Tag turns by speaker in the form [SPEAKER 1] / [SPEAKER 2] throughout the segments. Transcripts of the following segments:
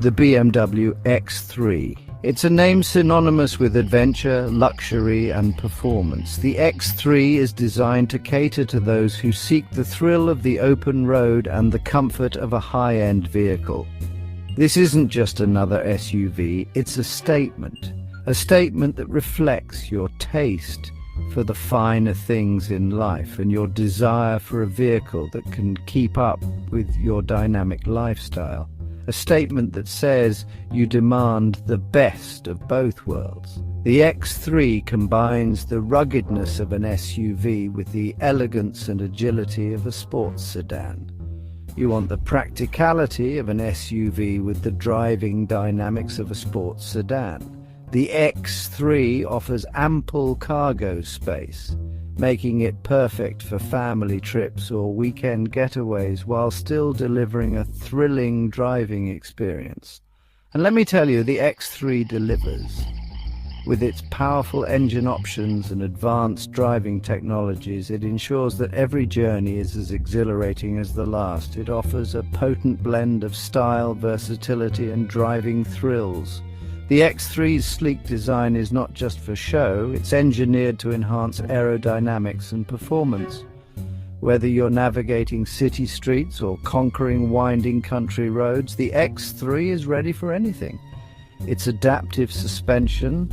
[SPEAKER 1] the BMW X3. It's a name synonymous with adventure, luxury, and performance. The X3 is designed to cater to those who seek the thrill of the open road and the comfort of a high-end vehicle. This isn't just another SUV, it's a statement that reflects your taste for the finer things in life and your desire for a vehicle that can keep up with your dynamic lifestyle. A statement that says you demand the best of both worlds. The X3 combines the ruggedness of an SUV with the elegance and agility of a sports sedan. You want the practicality of an SUV with the driving dynamics of a sports sedan. The X3 offers ample cargo space, making it perfect for family trips or weekend getaways while still delivering a thrilling driving experience. And let me tell you, the X3 delivers. With its powerful engine options and advanced driving technologies, it ensures that every journey is as exhilarating as the last. It offers a potent blend of style, versatility, and driving thrills. The X3's sleek design is not just for show, it's engineered to enhance aerodynamics and performance. Whether you're navigating city streets or conquering winding country roads, the X3 is ready for anything. Its adaptive suspension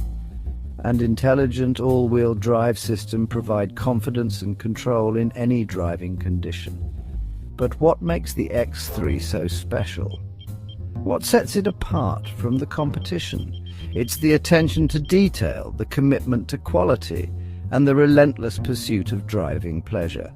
[SPEAKER 1] and intelligent all-wheel drive system provide confidence and control in any driving condition. But what makes the X3 so special? What sets it apart from the competition? It's the attention to detail, the commitment to quality, and the relentless pursuit of driving pleasure.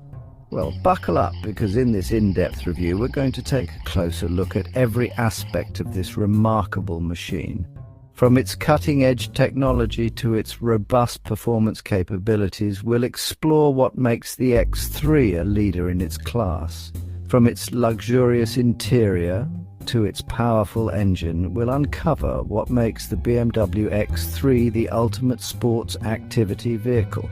[SPEAKER 1] Well, buckle up, because in this in-depth review we're going to take a closer look at every aspect of this remarkable machine. From its cutting-edge technology to its robust performance capabilities, we'll explore what makes the X3 a leader in its class. From its luxurious interior to its powerful engine, we'll uncover what makes the BMW X3 the ultimate sports activity vehicle.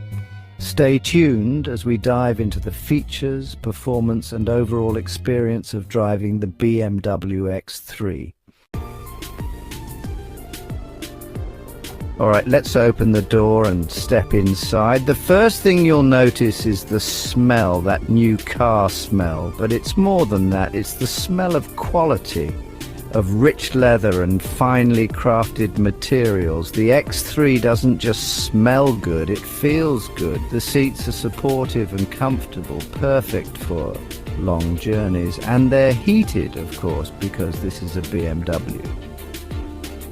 [SPEAKER 1] Stay tuned as we dive into the features, performance, and overall experience of driving the BMW X3. Alright, let's open the door and step inside. The first thing you'll notice is the smell, that new car smell. But it's more than that, it's the smell of quality, of rich leather and finely crafted materials. The X3 doesn't just smell good, it feels good. The seats are supportive and comfortable, perfect for long journeys. And they're heated, of course, because this is a BMW.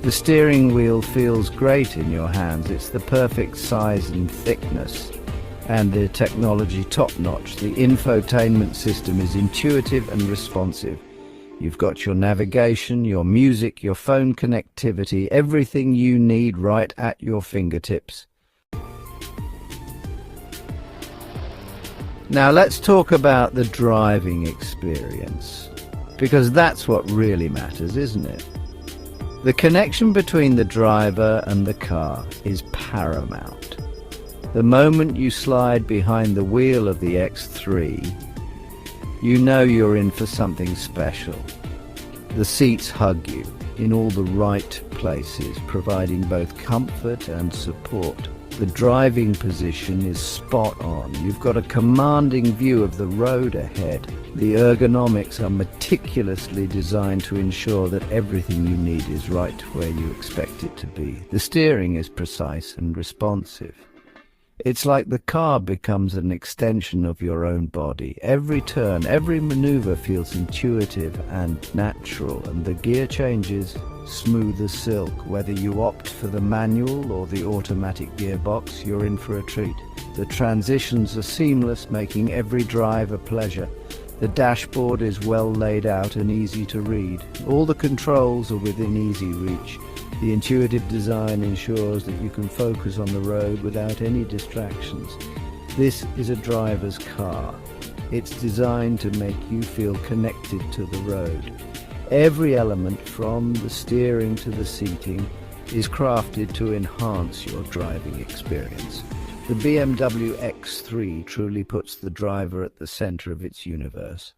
[SPEAKER 1] The steering wheel feels great in your hands. It's the perfect size and thickness, and the technology top-notch. The infotainment system is intuitive and responsive. You've got your navigation, your music, your phone connectivity, everything you need right at your fingertips. Now let's talk about the driving experience, because that's what really matters, isn't it? The connection between the driver and the car is paramount. The moment you slide behind the wheel of the X3, you know you're in for something special. The seats hug you in all the right places, providing both comfort and support. The driving position is spot on. You've got a commanding view of the road ahead. The ergonomics are meticulously designed to ensure that everything you need is right where you expect it to be. The steering is precise and responsive. It's like the car becomes an extension of your own body. Every turn, every maneuver feels intuitive and natural, and the gear changes smooth as silk. Whether you opt for the manual or the automatic gearbox, you're in for a treat. The transitions are seamless, making every drive a pleasure. The dashboard is well laid out and easy to read. All the controls are within easy reach. The intuitive design ensures that you can focus on the road without any distractions. This is a driver's car. It's designed to make you feel connected to the road. Every element, from the steering to the seating, is crafted to enhance your driving experience. The BMW X3 truly puts the driver at the center of its universe.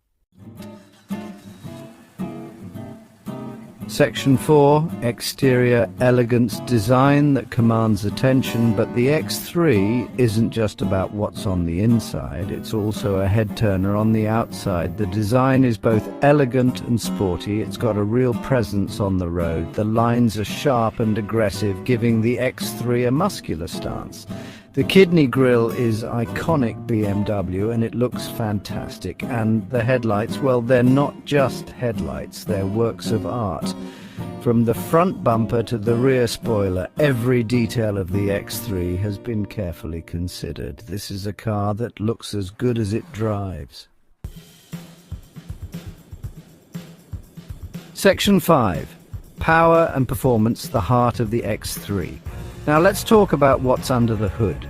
[SPEAKER 1] Section 4, exterior elegance design that commands attention, but the X3 isn't just about what's on the inside, it's also a head-turner on the outside. The design is both elegant and sporty, it's got a real presence on the road. The lines are sharp and aggressive, giving the X3 a muscular stance. The kidney grille is iconic BMW and it looks fantastic. And the headlights, well, they're not just headlights, they're works of art. From the front bumper to the rear spoiler, every detail of the X3 has been carefully considered. This is a car that looks as good as it drives. Section 5. Power and performance, the heart of the X3. Now let's talk about what's under the hood.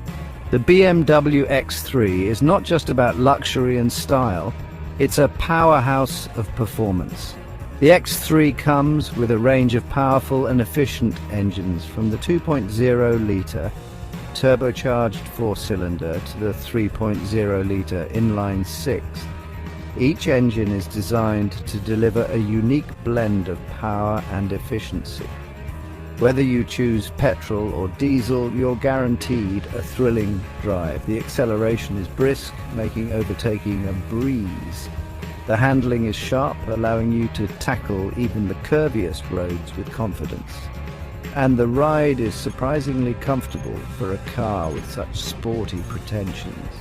[SPEAKER 1] The BMW X3 is not just about luxury and style, it's a powerhouse of performance. The X3 comes with a range of powerful and efficient engines, from the 2.0-litre turbocharged four-cylinder to the 3.0-litre inline-six. Each engine is designed to deliver a unique blend of power and efficiency. Whether you choose petrol or diesel, you're guaranteed a thrilling drive. The acceleration is brisk, making overtaking a breeze. The handling is sharp, allowing you to tackle even the curviest roads with confidence. And the ride is surprisingly comfortable for a car with such sporty pretensions.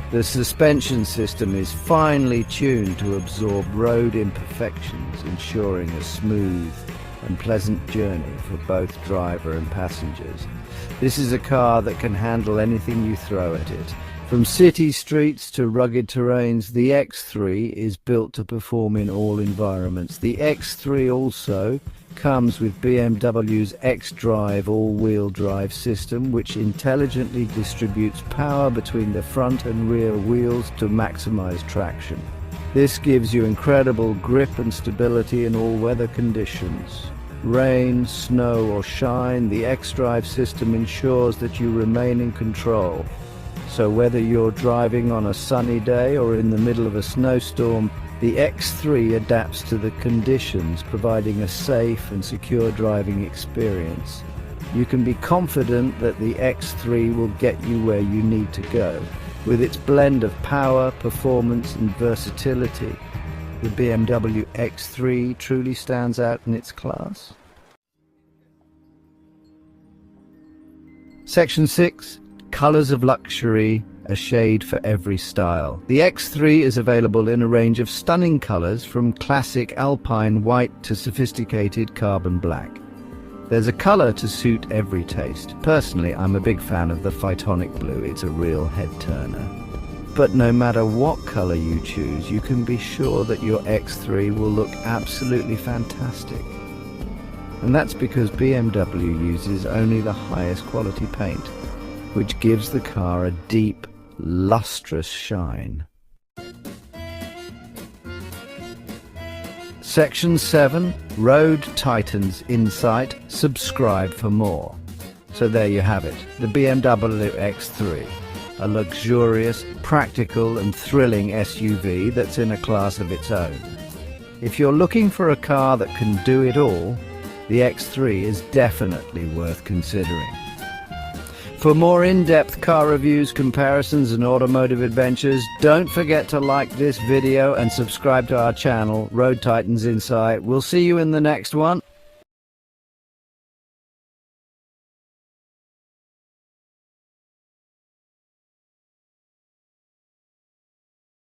[SPEAKER 1] The suspension system is finely tuned to absorb road imperfections, ensuring a smooth and pleasant journey for both driver and passengers. This is a car that can handle anything you throw at it. From city streets to rugged terrains, the X3 is built to perform in all environments. The X3 also comes with BMW's xDrive all-wheel drive system, which intelligently distributes power between the front and rear wheels to maximize traction. This gives you incredible grip and stability in all weather conditions. Rain, snow or shine, the xDrive system ensures that you remain in control. So whether you're driving on a sunny day or in the middle of a snowstorm, the X3 adapts to the conditions, providing a safe and secure driving experience. You can be confident that the X3 will get you where you need to go. With its blend of power, performance and versatility, the BMW X3 truly stands out in its class. Section 6. Colors of luxury, a shade for every style. The X3 is available in a range of stunning colors, from classic alpine white to sophisticated carbon black. There's a color to suit every taste. Personally, I'm a big fan of the Phytonic blue. It's a real head-turner. But no matter what color you choose, you can be sure that your X3 will look absolutely fantastic. And that's because BMW uses only the highest quality paint, which gives the car a deep, lustrous shine. Section 7. Road Titans Insight. Subscribe for more. So there you have it, the BMW X3. A luxurious, practical and thrilling SUV that's in a class of its own. If you're looking for a car that can do it all, the X3 is definitely worth considering. For more in-depth car reviews, comparisons and automotive adventures, don't forget to like this video and subscribe to our channel, Road Titans Insight. We'll see you in the next one.